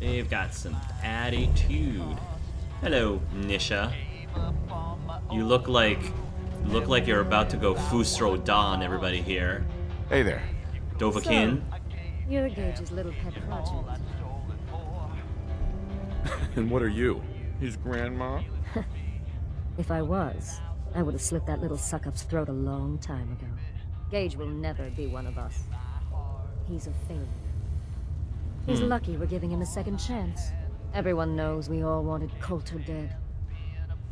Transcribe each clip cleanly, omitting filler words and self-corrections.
They've got some attitude. Hello, Nisha. You look like you're about to go Fusro Don, everybody here. Hey there. Dovahkiin. So, you're Gage's little pet project. And what are you? His grandma? If I was, I would have slit that little suck-up's throat a long time ago. Gage will never be one of us. He's a failure. He's lucky we're giving him a second chance. Everyone knows we all wanted Coulter dead.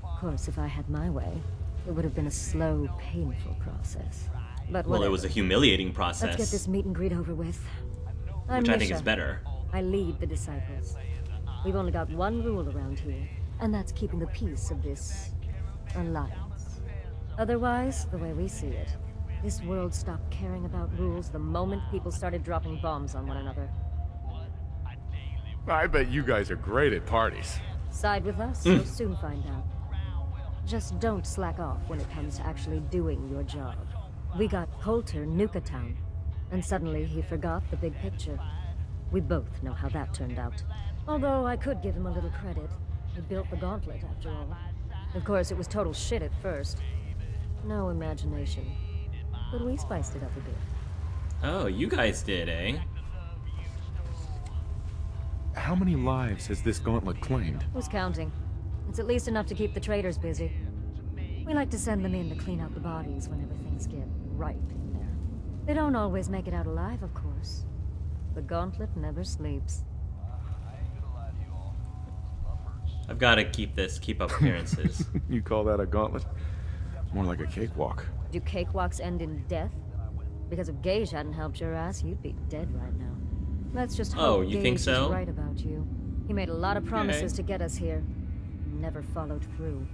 Of course, if I had my way, it would have been a slow, painful process. But Well, it was a humiliating Let's process, get this meet and greet over with. I'm which I think Nisha. is better. I lead the disciples. We've only got one rule around here, and that's keeping the peace of this alliance. Otherwise, the way we see it, this world stopped caring about rules the moment people started dropping bombs on one another. I bet you guys are great at parties. Side with us, you'll soon find out. Just don't slack off when it comes to actually doing your job. We got Coulter Nuka Town, and suddenly he forgot the big picture. We both know how that turned out. Although I could give him a little credit. He built the Gauntlet, after all. Of course, it was total shit at first. No imagination. But we spiced it up a bit. Oh, you guys did, eh? How many lives has this gauntlet claimed? Who's counting? It's at least enough to keep the traders busy. We like to send them in to clean out the bodies whenever things get ripe in there. They don't always make it out alive, of course. The Gauntlet never sleeps. I've got to keep up appearances. You call that a gauntlet? More like a cakewalk. Do cakewalks end in death? Because if Gage hadn't helped your ass, you'd be dead right now. Let's just hope Oh, you Gage think so? is right about you. He made a lot of promises to get us here. Never followed through.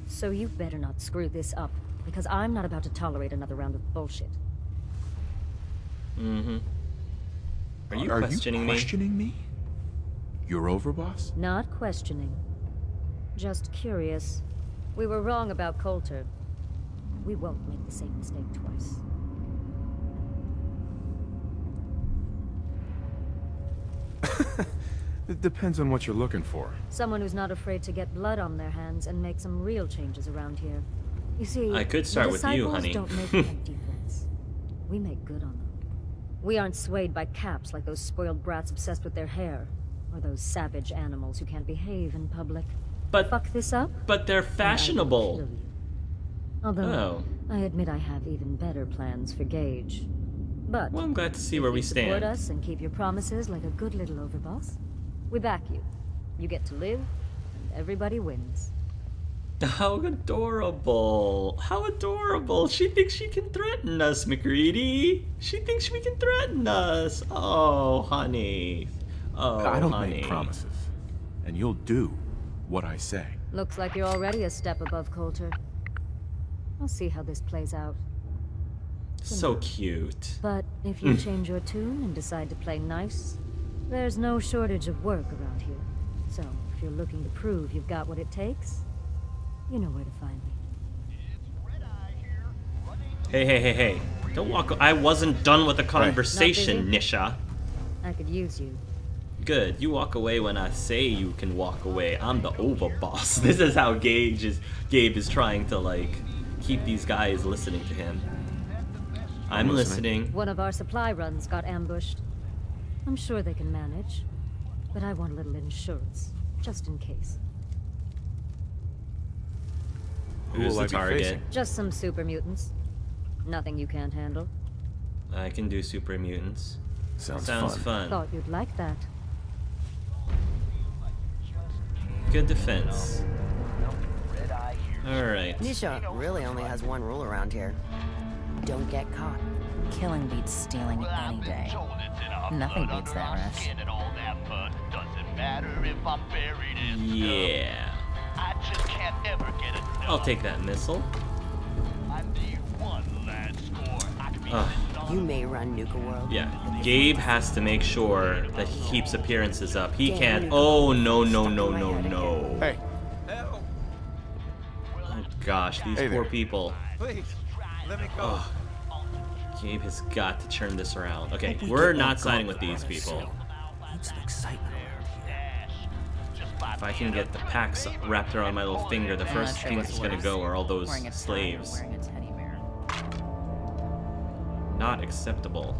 So you better not screw this up, because I'm not about to tolerate another round of bullshit. Mm-hmm. Are you Are questioning you me? questioning me? You're over, boss? Not questioning. Just curious. We were wrong about Coulter. We won't make the same mistake twice. It depends on what you're looking for. Someone who's not afraid to get blood on their hands and make some real changes around here. You see, I could start the with you, disciples honey. don't make empty threats. We make good on them. We aren't swayed by caps like those spoiled brats obsessed with their hair, or those savage animals who can't behave in public. But Fuck this up? but they're and I will fashionable. kill you. Although, Oh. I admit I have even better plans for Gage. But Well, I'm glad to see if where we you support stand. us and keep your promises like a good little overboss, we back you. You get to live, and everybody wins. How adorable. How adorable. She thinks she can threaten us, McCready. She thinks we can threaten us. Oh, honey. Oh, I don't honey. make promises. And you'll do what I say. Looks like you're already a step above Coulter. I'll see how this plays out. So cute. But if you change your tune and decide to play nice, there's no shortage of work around here. So, if you're looking to prove you've got what it takes, you know where to find me. Hey. Don't walk. I wasn't done with the conversation, Not Nisha. I could use you. Good. You walk away when I say you can walk away. I'm the overboss. This is how Gabe is trying to, like, keep these guys listening to him. I'm listening. One of our supply runs got ambushed. I'm sure they can manage, but I want a little insurance, just in case. Who's will the I be target? facing? Just some super mutants. Nothing you can't handle. I can do super mutants. Sounds fun. Thought you'd like that. Good defense. Alright. Nisha really only has one rule around here. Don't get caught. Killing beats stealing any day. Nothing beats that rush. Yeah. I'll take that missile. You may run Nuka World. Yeah. Gabe has to make sure that he keeps appearances up. He can't. Oh, no. Hey, Oh, gosh, these Hey poor there. people. Please, let me go. Oh. Gabe has got to turn this around. Okay, Hope we we're get not that siding with Gauntlet these running people. soon. Need some excitement around here. If I can get the packs wrapped around my little finger, the I'm first not sure thing what's that's gonna worse, go are all those wearing a tie or slaves. wearing a teddy bear. Not acceptable.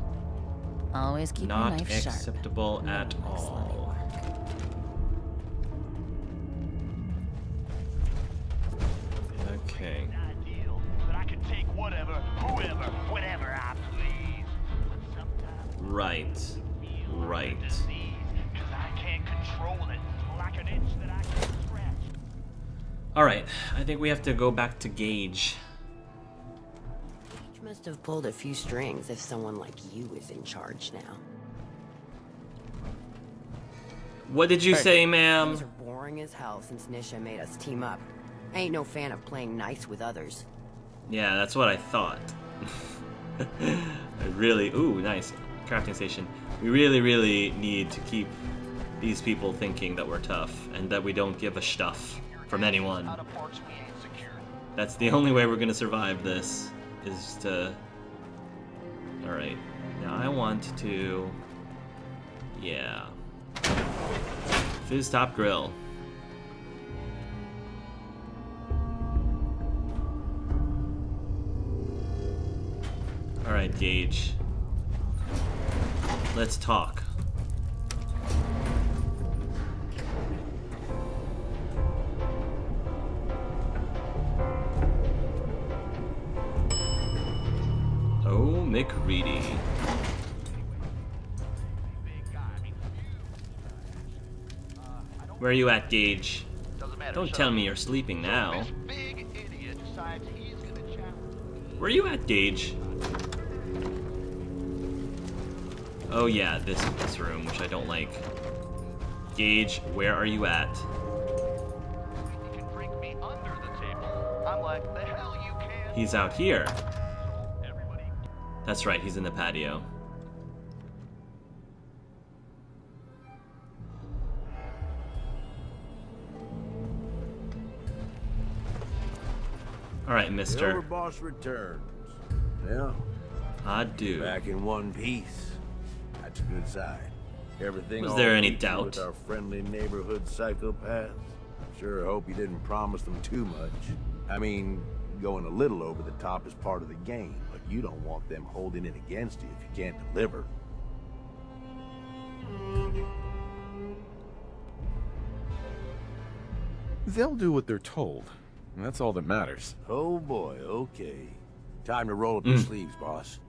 Always keep your Not knife sharp. acceptable No at one likes sloppy all. work. Okay. Ideal, but I can take whatever, whoever, whatever I please. But sometimes Right. Right. because I can't control it, like an itch that I can't scratch. Alright, I think we have to go back to Gage. You must have pulled a few strings if someone like you is in charge now. What did you say, ma'am? Things are boring as hell since Nisha made us team up. I ain't no fan of playing nice with others. Yeah, that's what I thought. I really... Ooh, nice. Crafting station. We really need to keep these people thinking that we're tough and that we don't give a stuff from anyone. That's the only way we're gonna survive this, is to... Alright. Now I want to... Yeah. Fizz Top Grill. Alright, Gage. Let's talk. Oh, McReady. Where are you at, Gage? Don't tell me you're sleeping now. Where are you at, Gage? Oh yeah, this room, which I don't like. Gage, where are you at? He's out here. That's right, he's in the patio. Alright, The mister. Overboss returns. Yeah, I do. back in one piece. That's a good sign. Everything Was all there any peachy doubt? with our friendly neighborhood psychopaths? Sure hope you didn't promise them too much. I mean, going a little over the top is part of the game, but you don't want them holding it against you if you can't deliver. They'll do what they're told. And that's all that matters. Oh boy, okay. Time to roll up your sleeves, boss.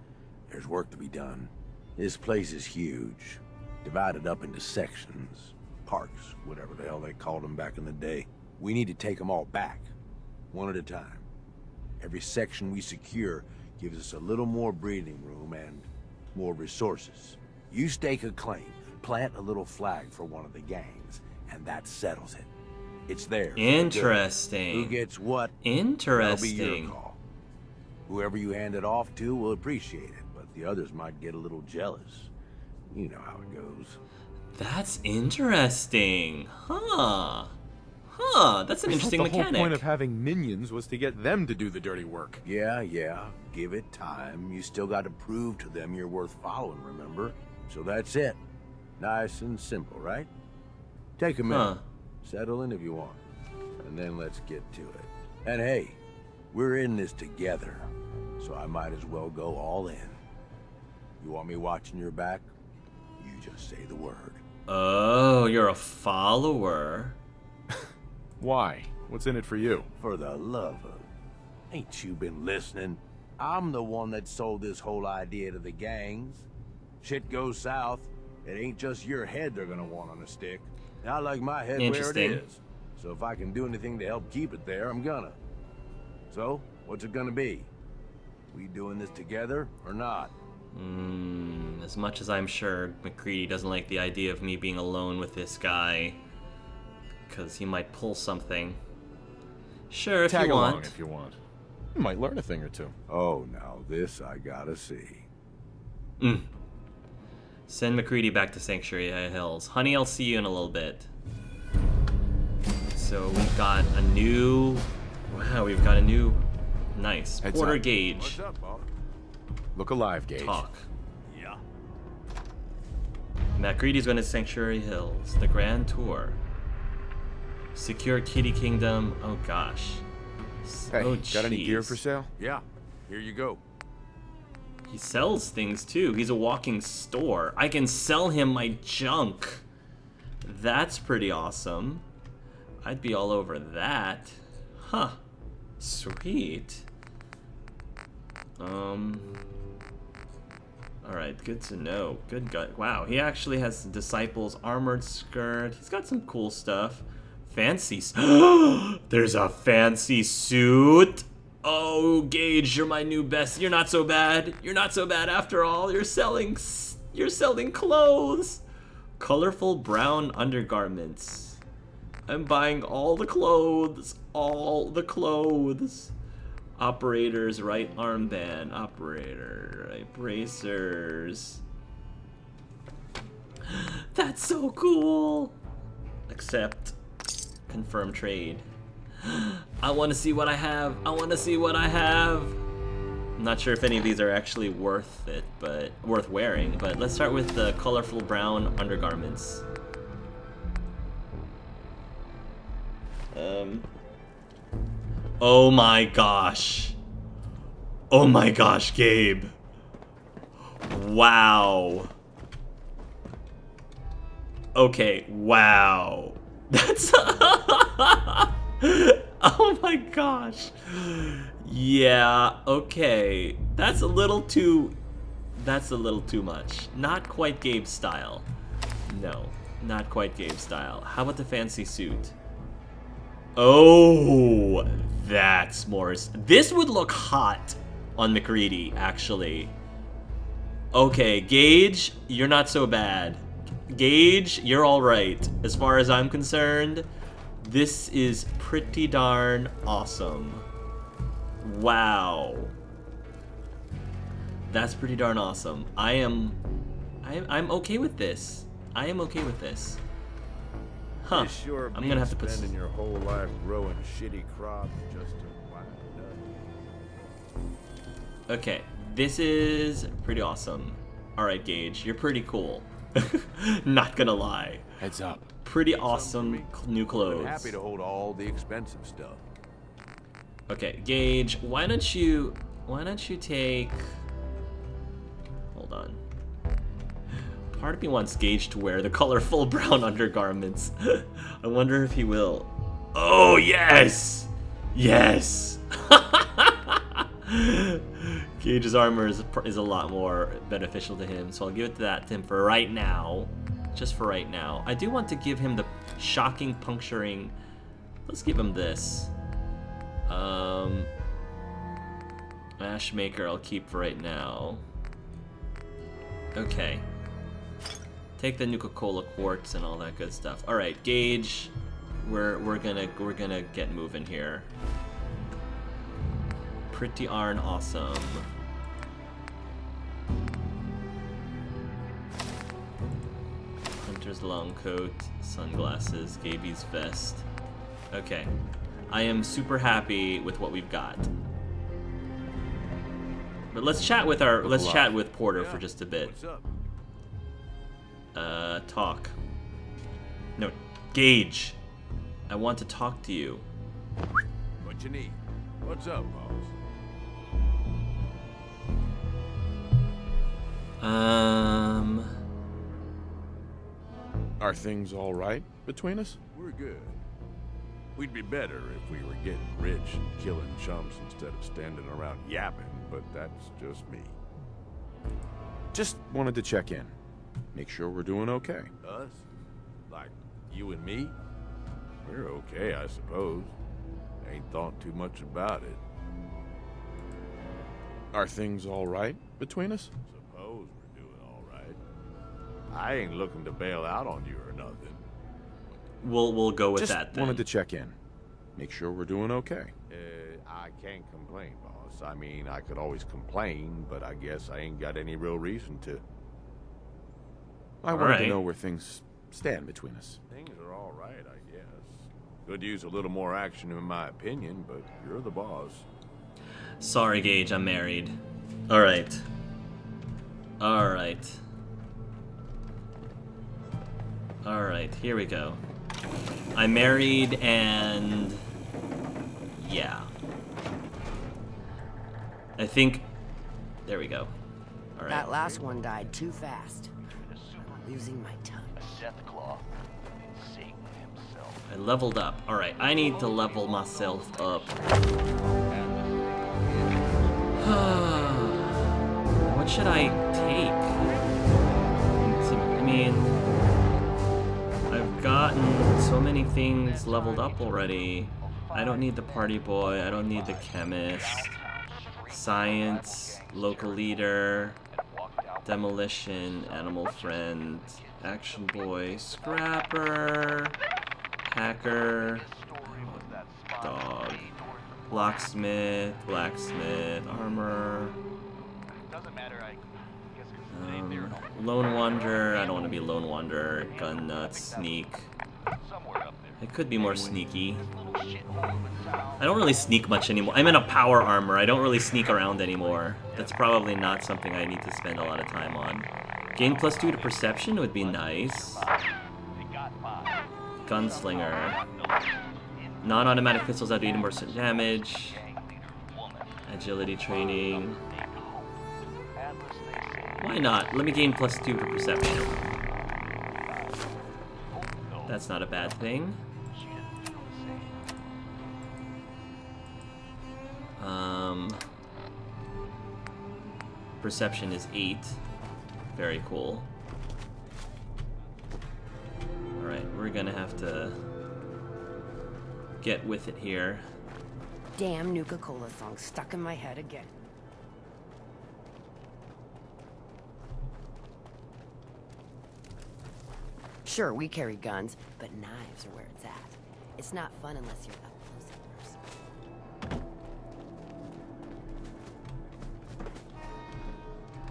There's work to be done. This place is huge. Divided up into sections. Parks, whatever the hell they called them back in the day. We need to take them all back. One at a time. Every section we secure gives us a little more breathing room and more resources. You stake a claim, plant a little flag for one of the gangs, and that settles it. It's theirs. Interesting. Who gets what? Interesting. That'll be your call. Whoever you hand it off to will appreciate it, but the others might get a little jealous. You know how it goes. That's interesting. Huh. Huh, that's an interesting The whole mechanic. point of having minions was to get them to do the dirty work. Yeah. Give it time. You still got to prove to them you're worth following, remember? So that's it. Nice and simple, right? Take a minute. Huh. Settle in if you want. And then let's get to it. And hey, we're in this together. So I might as well go all in. You want me watching your back? You just say the word. Oh, you're a follower. Why? What's in it for you? For the love of... Ain't you been listening? I'm the one that sold this whole idea to the gangs. Shit goes south, it ain't just your head they're gonna want on a stick. I like my head where it Interesting. is. So if I can do anything to help keep it there, I'm gonna. So, what's it gonna be? We doing this together or not? As much as I'm sure McCready doesn't like the idea of me being alone with this guy, because he might pull something. Sure, if Tag you along want. if you want. You might learn a thing or two. Oh, now this I gotta see. Send McCready back to Sanctuary Hills. Honey, I'll see you in a little bit. So we've got a new... Wow, we've got a new... Nice. Heads Porter up. Gage. up, boss? Look alive, Gage. Talk. Yeah. McCready's going to Sanctuary Hills. The Grand Tour. Secure Kitty Kingdom. Oh gosh. Hey, Oh, got any gear jeez. for sale? Yeah, here you go. He sells things too. He's a walking store. I can sell him my junk. That's pretty awesome. I'd be all over that. Huh. Sweet. Alright, good to know. Good gut. Wow, he actually has Disciples armored skirt. He's got some cool stuff. Fancy. There's a fancy suit. Oh, Gage, you're my new best. You're not so bad. You're not so bad after all. You're selling clothes. Colorful brown undergarments. I'm buying all the clothes. All the clothes. Operator's right armband. Operator. Right bracers. That's so cool. Accept. Confirm trade. I want to see what I have. I want to see what I have. I'm not sure if any of these are actually worth it, but worth wearing. But let's start with the colorful brown undergarments. Oh my gosh. Oh my gosh, Gabe. Wow. Okay, wow. That's oh my gosh. Yeah, okay. That's a little too much. Not quite Gabe's style. No, not quite Gabe's style. How about the fancy suit? Oh, that's more. This would look hot on McCready, actually. Okay, Gage, you're not so bad. Gage, you're alright. As far as I'm concerned, this is pretty darn awesome. Wow. That's pretty darn awesome. I'm okay with this. I am okay with this. Huh. Sure I'm gonna have to put. spending your whole life growing shitty crops just to wind up. Okay, this is pretty awesome. All right, Gage, you're pretty cool. Not gonna lie. Heads up. Pretty awesome new clothes. Happy to hold all the expensive stuff. Okay, Gage, why don't you take? Hold on. Part of me wants Gage to wear the colorful brown undergarments. I wonder if he will. Oh yes, yes. Gage's armor is a lot more beneficial to him, so I'll give it to him for right now. Just for right now. I do want to give him the shocking puncturing. Let's give him this. Ashmaker I'll keep for right now. Okay. Take the Nuka-Cola quartz and all that good stuff. All right, Gage, we're gonna get moving here. Pretty darn awesome. Hunter's long coat, sunglasses, Gaby's vest. Okay, I am super happy with what we've got. But let's chat with Porter for just a bit. What's up? Talk. No, Gage. I want to talk to you. What you need? What's up, boss? Are things all right between us? We're good. We'd be better if we were getting rich and killing chumps instead of standing around yapping, but that's just me. Just wanted to check in. Make sure we're doing okay. Us? Like you and me? We're okay, I suppose. Ain't thought too much about it. Are things all right between us? Suppose we're doing all right. I ain't looking to bail out on you or nothing. We'll go with Just that then. wanted to check in. Make sure we're doing okay. I can't complain, boss. I mean, I could always complain, but I guess I ain't got any real reason to. I wanted to know where things stand between us. Things are all right, I guess. Could use a little more action in my opinion, but you're the boss. Sorry, Gage, I'm married. Alright. Alright. Alright, here we go. I'm married and yeah. I think there we go. All right. That last one died too fast. I'm losing my tongue. Seth Claw, Satan himself. I leveled up. All right, I need to level myself up. What should I take? I mean, I've gotten so many things leveled up already. I don't need the party boy. I don't need the chemist. Science, local leader, demolition, animal friend, action boy, scrapper, hacker, dog, blacksmith, armor, lone wanderer. I don't want to be lone wanderer. Gun nut, sneak. I could be more sneaky. I don't really sneak much anymore. I'm in a power armor. I don't really sneak around anymore. That's probably not something I need to spend a lot of time on. Gain +2 to perception would be nice. Gunslinger. Non-automatic pistols that do 80 more damage. Agility training. Why not? Let me gain +2 to perception. That's not a bad thing. Perception is 8. Very cool. Alright, we're gonna have to get with it here. Damn Nuka-Cola song stuck in my head again. Sure, we carry guns, but knives are where it's at. It's not fun unless you're up close and personal.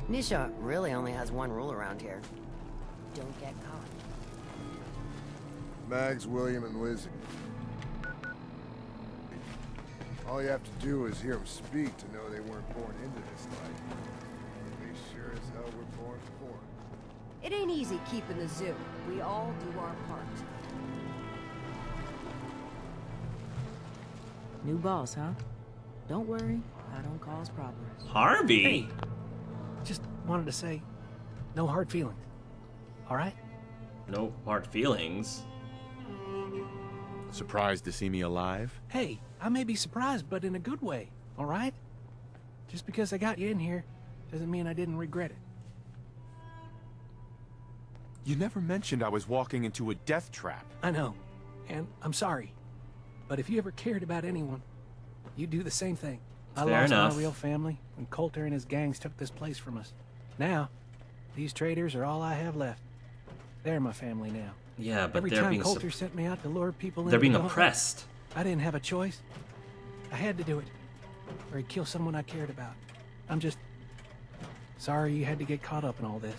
Nisha really only has one rule around here. Don't get caught. Mags, William, and Lizzie. All you have to do is hear them speak to know they weren't born into this life. We sure as hell were born for it. It ain't easy keeping the zoo. We all do our part. New boss, huh? Don't worry, I don't cause problems. Harvey! Hey, just wanted to say, no hard feelings. All right? No hard feelings. Surprised to see me alive? Hey, I may be surprised, but in a good way, all right? Just because I got you in here doesn't mean I didn't regret it. You never mentioned I was walking into a death trap. I know, and I'm sorry. But if you ever cared about anyone, you'd do the same thing. I Fair lost enough. my real family when Coulter and his gangs took this place from us. Now, these traitors are all I have left. They're my family now. Yeah, but Every they're time being Coulter sent me out to lure people they're into being the Gauntlet, oppressed. I didn't have a choice. I had to do it, or he'd kill someone I cared about. I'm just sorry you had to get caught up in all this.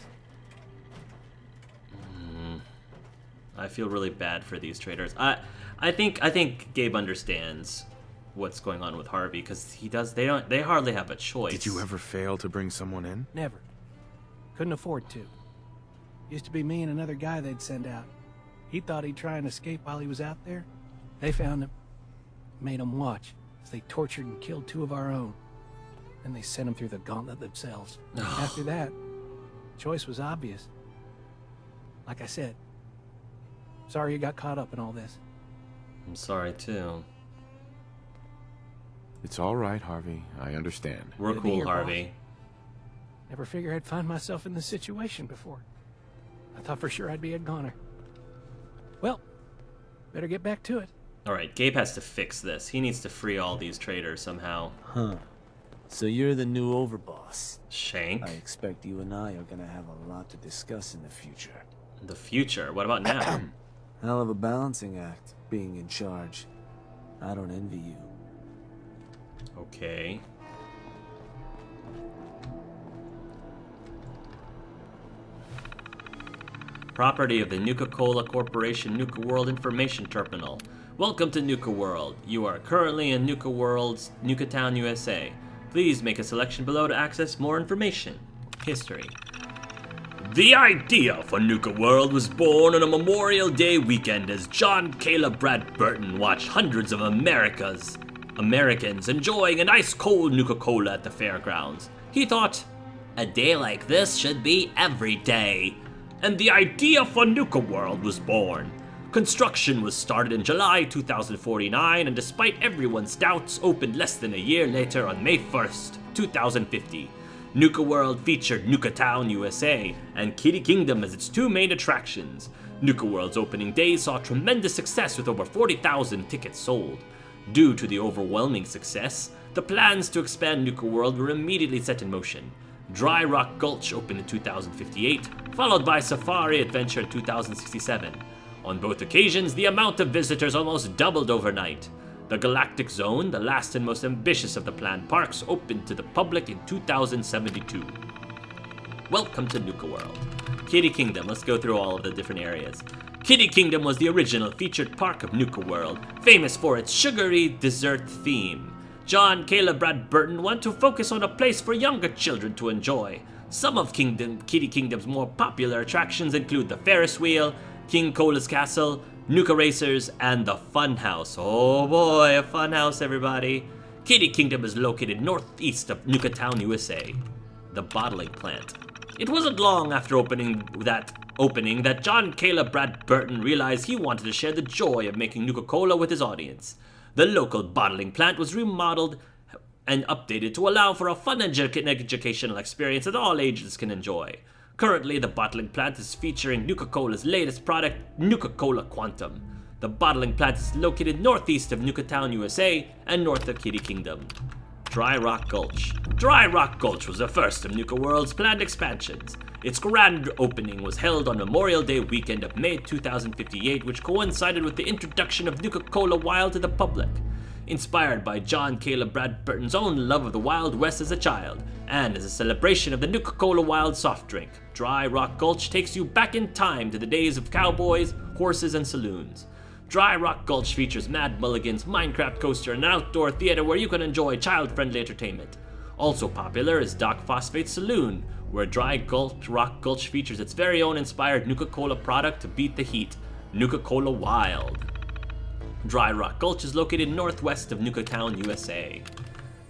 I feel really bad for these traitors. I think Gabe understands what's going on with Harvey because they hardly have a choice. Did you ever fail to bring someone in? Never. Couldn't afford to. Used to be me and another guy they'd send out. He thought he'd try and escape while he was out there. They found him, made him watch as they tortured and killed 2 of our own. Then they sent him through the Gauntlet themselves. After that, choice was obvious. Like I said, sorry you got caught up in all this. I'm sorry too. It's all right, Harvey. I understand. We're Good to be cool, your Harvey. boss. Never figured I'd find myself in this situation before. I thought for sure I'd be a goner. Well, better get back to it. Alright, Gabe has to fix this. He needs to free all these traitors somehow. Huh. So you're the new overboss. Shank? I expect you and I are gonna have a lot to discuss in the future. The future? What about now? Hell of a balancing act, being in charge. I don't envy you. Okay. Property of the Nuka-Cola Corporation Nuka World Information Terminal. Welcome to Nuka World. You are currently in Nuka World's Nuka Town, USA. Please make a selection below to access more information. History. The idea for Nuka World was born on a Memorial Day weekend as John Caleb Brad Burton watched hundreds of Americans enjoying an ice-cold Nuka-Cola at the fairgrounds. He thought, a day like this should be every day. And the idea for Nuka World was born. Construction was started in July 2049, and despite everyone's doubts, opened less than a year later on May 1st, 2050. Nuka World featured Nuka Town, USA, and Kitty Kingdom as its two main attractions. Nuka World's opening day saw tremendous success with over 40,000 tickets sold. Due to the overwhelming success, the plans to expand Nuka World were immediately set in motion. Dry Rock Gulch opened in 2058, followed by Safari Adventure in 2067. On both occasions, the amount of visitors almost doubled overnight. The Galactic Zone, the last and most ambitious of the planned parks, opened to the public in 2072. Welcome to Nuka World. Kitty Kingdom, let's go through all of the different areas. Kitty Kingdom was the original featured park of Nuka World, famous for its sugary dessert theme. John Caleb Brad Burton wanted to focus on a place for younger children to enjoy. Some of Kitty Kingdom's more popular attractions include the Ferris Wheel, King Cola's Castle, Nuka Racers, and the Funhouse. Oh boy, a Funhouse, everybody. Kitty Kingdom is located northeast of Nuka Town, USA. The bottling plant. It wasn't long after opening that John Caleb Brad Burton realized he wanted to share the joy of making Nuka-Cola with his audience. The local bottling plant was remodeled and updated to allow for a fun and educational experience that all ages can enjoy. Currently, the bottling plant is featuring Nuka-Cola's latest product, Nuka-Cola Quantum. The bottling plant is located northeast of Nuka Town, USA, and north of Kitty Kingdom. Dry Rock Gulch. Dry Rock Gulch was the first of Nuka World's planned expansions. Its grand opening was held on Memorial Day weekend of May 2058, which coincided with the introduction of Nuka-Cola Wild to the public. Inspired by John Caleb Brad Burton's own love of the Wild West as a child, and as a celebration of the Nuka-Cola Wild soft drink, Dry Rock Gulch takes you back in time to the days of cowboys, horses, and saloons. Dry Rock Gulch features Mad Mulligan's Minecraft coaster and an outdoor theater where you can enjoy child-friendly entertainment. Also popular is Doc Phosphate's Saloon, where Rock Gulch features its very own inspired Nuka-Cola product to beat the heat, Nuka-Cola Wild. Dry Rock Gulch is located northwest of Nuka Town, USA.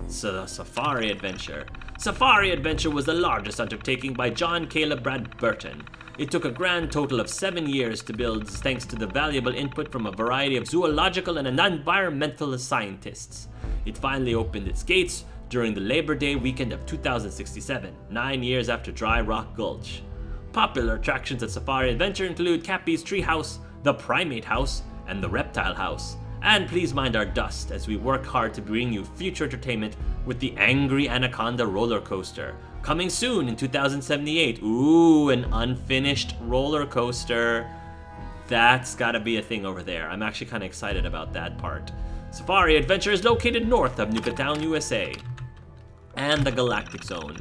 Safari Adventure. Safari Adventure was the largest undertaking by John Caleb Brad Burton. It took a grand total of 7 years to build thanks to the valuable input from a variety of zoological and environmental scientists. It finally opened its gates during the Labor Day weekend of 2067, 9 years after Dry Rock Gulch. Popular attractions at Safari Adventure include Cappy's Treehouse, the Primate House, and the Reptile House. And please mind our dust as we work hard to bring you future entertainment with the Angry Anaconda roller coaster, coming soon in 2078. Ooh, an unfinished roller coaster. That's gotta be a thing over there. I'm actually kind of excited about that part. Safari Adventure is located north of Nuka Town, USA. And the Galactic Zone.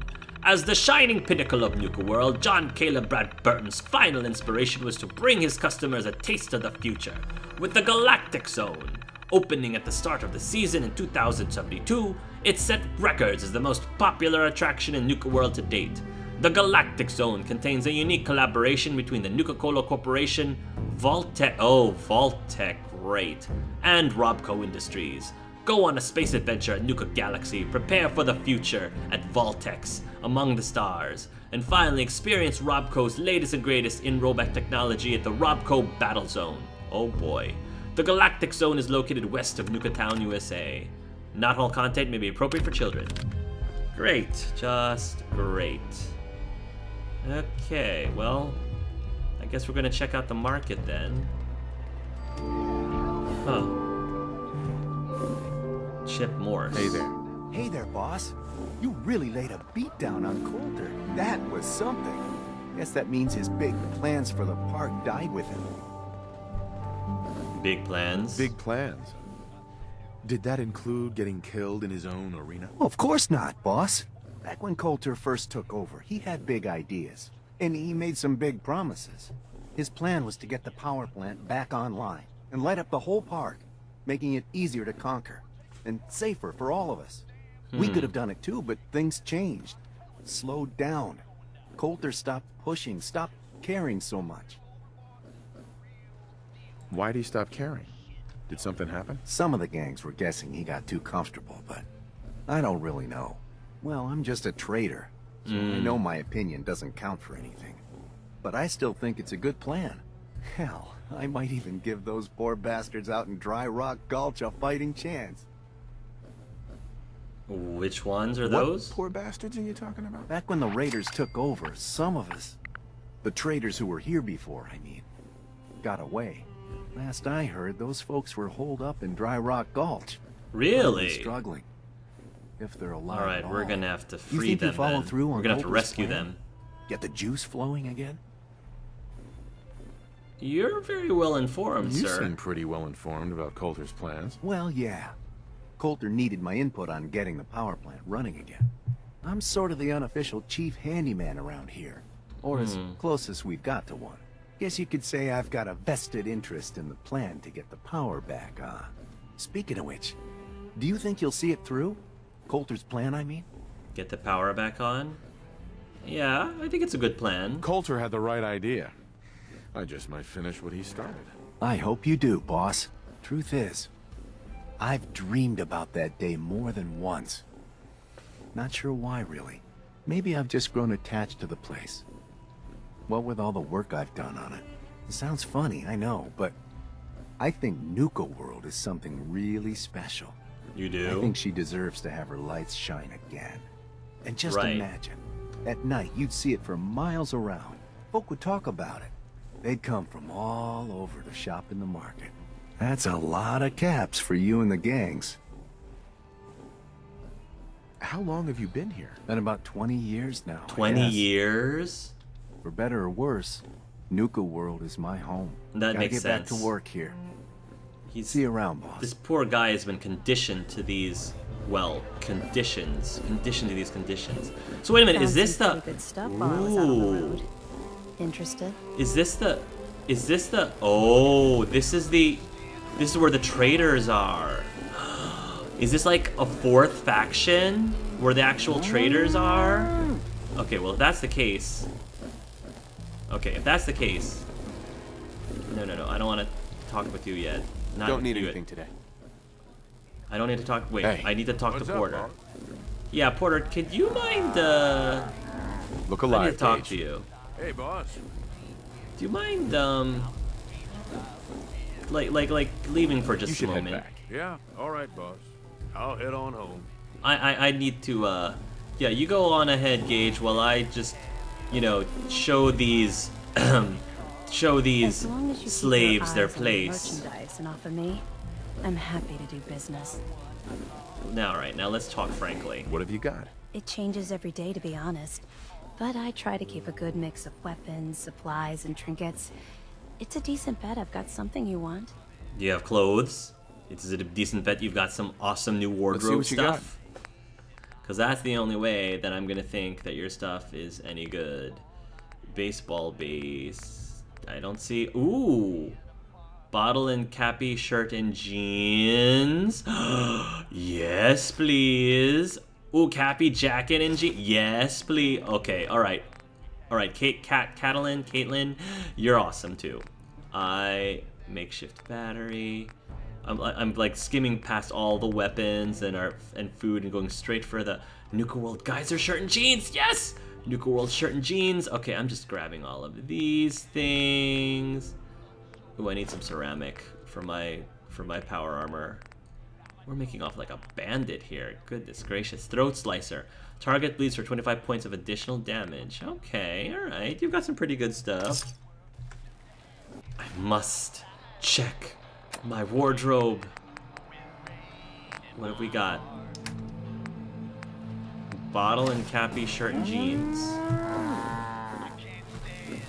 As the shining pinnacle of Nuka World, John Caleb Brad Burton's final inspiration was to bring his customers a taste of the future, with the Galactic Zone. Opening at the start of the season in 2072, it set records as the most popular attraction in Nuka World to date. The Galactic Zone contains a unique collaboration between the Nuka-Cola Corporation, Vault-Tec, great, and Robco Industries. Go on a space adventure at Nuka Galaxy, prepare for the future at Vault-Tec's Among the Stars, and finally experience Robco's latest and greatest in robot technology at the Robco Battle Zone. Oh boy. The Galactic Zone is located west of Nuka Town, USA. Not all content may be appropriate for children. Great, just great. Okay, well, I guess we're gonna check out the market then. Huh. Chip Morse. Hey there. Hey there, boss. You really laid a beat down on Coulter. That was something. Guess that means his big plans for the park died with him. Big plans? Big plans. Did that include getting killed in his own arena? Well, of course not, boss. Back when Coulter first took over, he had big ideas. And he made some big promises. His plan was to get the power plant back online and light up the whole park, making it easier to conquer and safer for all of us. We could have done it too, but things changed. Slowed down. Coulter stopped pushing, stopped caring so much. Why'd he stop caring? Did something happen? Some of the gangs were guessing he got too comfortable, but I don't really know. Well, I'm just a trader, so I know my opinion doesn't count for anything. But I still think it's a good plan. Hell, I might even give those poor bastards out in Dry Rock Gulch a fighting chance. Which ones are those? What poor bastards are you talking about? Back when the raiders took over, some of us, the traders who were here before, I mean, got away. Last I heard, those folks were holed up in Dry Rock Gulch. Really? Struggling. If they're alive. All right, at we're all. gonna have to You free think them. you follow Then. through on We're gonna have to Coulter's rescue plan? them. Get the juice flowing again? You're very well informed, You sir. seem pretty well informed about Coulter's plans. Well, yeah. Coulter needed my input on getting the power plant running again. I'm sort of the unofficial chief handyman around here. Or as close as we've got to one. Guess you could say I've got a vested interest in the plan to get the power back on. Speaking of which, do you think you'll see it through? Coulter's plan, I mean? Get the power back on? Yeah, I think it's a good plan. Coulter had the right idea. I just might finish what he started. I hope you do, boss. Truth is, I've dreamed about that day more than once. Not sure why, really. Maybe I've just grown attached to the place. What with all the work I've done on it. It sounds funny, I know, but I think Nuka World is something really special. You do? I think she deserves to have her lights shine again. And just Right. imagine, at night you'd see it for miles around. Folk would talk about it. They'd come from all over to shop in the market. That's a lot of caps for you and the gangs. How long have you been here? Been about 20 years now. I 20 guess. years? For better or worse, Nuka World is my home. That Gotta makes get sense. back to work here. He's, See you around, boss. This poor guy has been conditioned to these, well, conditions. Conditioned to these conditions. So wait a minute, is this the... Good stuff while I was out on the road. Interested? Is this the... Oh, this is where the traders are. Is this like a fourth faction where the actual traders are? Okay, well if that's the case... Okay, if that's the case... No, I don't want to talk with you yet. Not Don't need you anything today. I don't need to talk... Wait, Hey. I need to talk to What's up, Porter. boss? Yeah, Porter, could you mind, Look I alive, need to talk Paige. to you. Hey, boss. Do you mind, like leaving for You just a should head moment? back. Yeah, all right, boss. I'll head on home. I need to, yeah, you go on ahead, Gage, while I just, you know, show these, show these As long as you keep slaves your their eyes on the place. merchandise and offer me, I'm happy to do business. Now, all right, now let's talk frankly. What have you got? It changes every day, to be honest. But I try to keep a good mix of weapons, supplies, and trinkets. It's a decent bet I've got something you want. Do you have clothes? Is it a decent bet you've got some awesome new Let's see wardrobe what you got. stuff? Because that's the only way that I'm gonna think that your stuff is any good. Baseball base. I don't see. Ooh, bottle and cappy shirt and jeans. Yes, please. Ooh, cappy jacket and jeans. Yes, please. Okay, all right, Caitlin, you're awesome too. Makeshift battery. I'm like skimming past all the weapons and food and going straight for the Nuka World Geyser shirt and jeans. Yes, Nuka World shirt and jeans. Okay, I'm just grabbing all of these things. Ooh, I need some ceramic for my power armor. We're making off like a bandit here. Goodness gracious. Throat slicer. Target bleeds for 25 points of additional damage. Okay, all right. You've got some pretty good stuff. I must check my wardrobe. What have we got? Bottle and cappy shirt and jeans.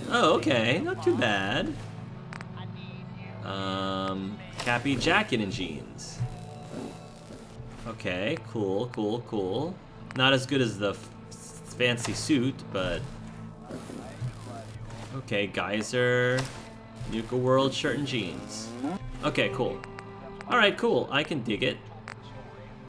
Oh, okay. Not too bad. Cappy jacket and jeans. Okay, cool. Not as good as the fancy suit, but... Okay, Geyser, Nuka World shirt and jeans. Okay, cool. Alright, cool. I can dig it.